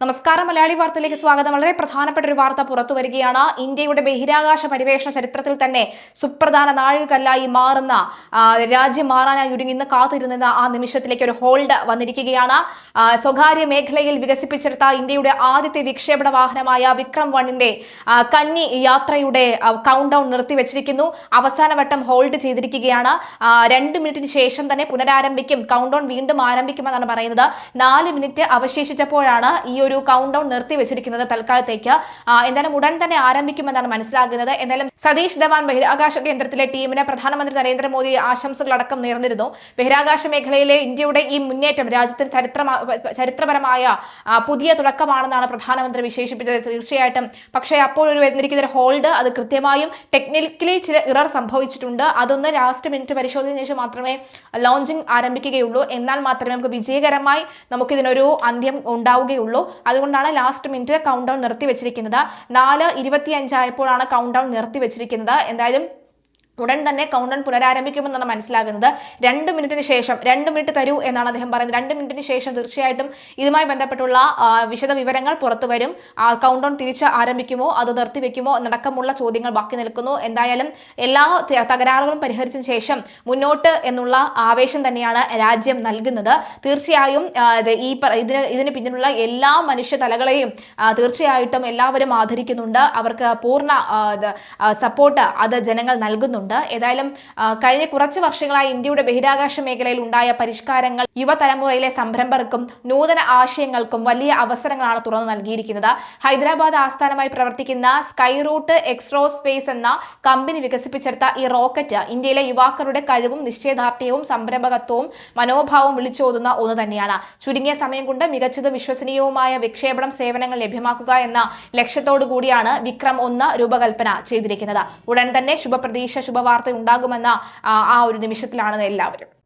നമസ്കാരം. മലയാളി വാർത്തയിലേക്ക് സ്വാഗതം. വളരെ പ്രധാനപ്പെട്ട ഒരു വാർത്ത പുറത്തു വരികയാണ്. ഇന്ത്യയുടെ ബഹിരാകാശ പര്യവേഷണ ചരിത്രത്തിൽ തന്നെ സുപ്രധാന നാഴികക്കല്ലായി മാറുന്ന രാജ്യം മാറാനായി ഒരുങ്ങി ഇന്ന് കാത്തിരുന്ന ആ നിമിഷത്തിലേക്ക് ഒരു ഹോൾഡ് വന്നിരിക്കുകയാണ്. സ്വകാര്യ മേഖലയിൽ വികസിപ്പിച്ചെടുത്ത ഇന്ത്യയുടെ ആദ്യത്തെ വിക്ഷേപണ വാഹനമായ വിക്രം 1ന്റെ കന്നി യാത്രയുടെ കൗണ്ട് ഡൗൺ നിർത്തിവെച്ചിരിക്കുന്നു. അവസാനവട്ടം ഹോൾഡ് ചെയ്തിരിക്കുകയാണ്. 2 മിനിറ്റിന് ശേഷം തന്നെ പുനരാരംഭിക്കും. കൗണ്ട് ഡൗൺ വീണ്ടും ആരംഭിക്കുമെന്നാണ് പറയുന്നത്. 4 മിനിറ്റ് അവശേഷിച്ചപ്പോഴാണ് ഈ ഒരു കൗണ്ട് ഡൗൺ നിർത്തിവെച്ചിരിക്കുന്നത് തൽക്കാലത്തേക്ക്. എന്തായാലും ഉടൻ തന്നെ ആരംഭിക്കുമെന്നാണ് മനസ്സിലാകുന്നത്. എന്തായാലും സതീഷ് ധവാൻ ബഹിരാകാശ കേന്ദ്രത്തിലെ ടീമിന് പ്രധാനമന്ത്രി നരേന്ദ്രമോദി ആശംസകളടക്കം നേർന്നിരുന്നു. ബഹിരാകാശ മേഖലയിലെ ഇന്ത്യയുടെ ഈ മുന്നേറ്റം രാജ്യത്തിന് ചരിത്രപരമായ പുതിയ തുടക്കമാണെന്നാണ് പ്രധാനമന്ത്രി വിശേഷിപ്പിച്ചത്. തീർച്ചയായിട്ടും. പക്ഷേ അപ്പോഴൊരു വന്നിരിക്കുന്ന ഒരു ഹോൾഡ്, അത് കൃത്യമായും ടെക്നിക്കലി ചില ഇറർ സംഭവിച്ചിട്ടുണ്ട്. അതൊന്ന് ലാസ്റ്റ് മിനിറ്റ് പരിശോധനയ്ക്ക് ശേഷം മാത്രമേ ലോഞ്ചിങ് ആരംഭിക്കുകയുള്ളൂ. എന്നാൽ മാത്രമേ നമുക്ക് വിജയകരമായി നമുക്കിതിനൊരു അന്ത്യം ഉണ്ടാവുകയുള്ളൂ. അതുകൊണ്ടാണ് ലാസ്റ്റ് മിനിറ്റ് കൗണ്ട് ഡൗൺ നിർത്തിവെച്ചിരിക്കുന്നത്. 4:25 ആയപ്പോഴാണ് കൗണ്ട് ഡൗൺ നിർത്തിവെച്ചിരിക്കുന്നത്. എന്തായാലും ഉടൻ തന്നെ കൗണ്ട് ഡൗൺ പുനരാരംഭിക്കുമെന്നാണ് മനസ്സിലാകുന്നത്. 2 മിനിറ്റിന് ശേഷം 2 മിനിറ്റ് തരൂ എന്നാണ് അദ്ദേഹം പറയുന്നത്. 2 മിനിറ്റിന് ശേഷം തീർച്ചയായിട്ടും ഇതുമായി ബന്ധപ്പെട്ടുള്ള വിശദ വിവരങ്ങൾ പുറത്തു വരും. കൗണ്ട് ഡൗൺ തിരിച്ച് ആരംഭിക്കുമോ അതോ നിർത്തിവെക്കുമോ എന്നടക്കമുള്ള ചോദ്യങ്ങൾ ബാക്കി നിൽക്കുന്നു. എന്തായാലും എല്ലാ തകരാറുകളും പരിഹരിച്ചതിന് ശേഷം മുന്നോട്ട് എന്നുള്ള ആവേശം തന്നെയാണ് രാജ്യം നൽകുന്നത്. തീർച്ചയായും ഇതിന് പിന്നിലുള്ള എല്ലാ മനുഷ്യ തലകളെയും തീർച്ചയായിട്ടും എല്ലാവരും ആദരിക്കുന്നുണ്ട്. അവർക്ക് പൂർണ്ണ സപ്പോർട്ട് അത് ജനങ്ങൾ നൽകുന്നുണ്ട്. ഏതായാലും കഴിഞ്ഞ കുറച്ച് വർഷങ്ങളായി ഇന്ത്യയുടെ ബഹിരാകാശ മേഖലയിൽ ഉണ്ടായ പരിഷ്കാരങ്ങൾ യുവതലമുറയിലെ സംരംഭകർക്കും നൂതന ആശയങ്ങൾക്കും വലിയ അവസരങ്ങളാണ് തുറന്നു നൽകിയിരിക്കുന്നത്. ഹൈദരാബാദ് ആസ്ഥാനമായി പ്രവർത്തിക്കുന്ന സ്കൈ റൂട്ട് എക്സ്ട്രോസ്പേസ് എന്ന കമ്പനി വികസിപ്പിച്ചെടുത്ത ഈ റോക്കറ്റ് ഇന്ത്യയിലെ യുവാക്കളുടെ കഴിവും നിശ്ചയദാർഢ്യവും സംരംഭകത്വവും മനോഭാവവും വിളിച്ചോതുന്ന ഒന്ന് തന്നെയാണ്. ചുരുങ്ങിയ സമയം കൊണ്ട് മികച്ചതും വിശ്വസനീയവുമായ വിക്ഷേപണം സേവനങ്ങൾ ലഭ്യമാക്കുക എന്ന ലക്ഷ്യത്തോടു കൂടിയാണ് വിക്രം 1 രൂപകൽപ്പന ചെയ്തിരിക്കുന്നത്. ഉടൻ തന്നെ ശുഭപ്രതീക്ഷ ശുഭവാർത്ത ഉണ്ടാകുമെന്ന ആ ഒരു നിമിഷത്തിലാണ് എല്ലാവരും.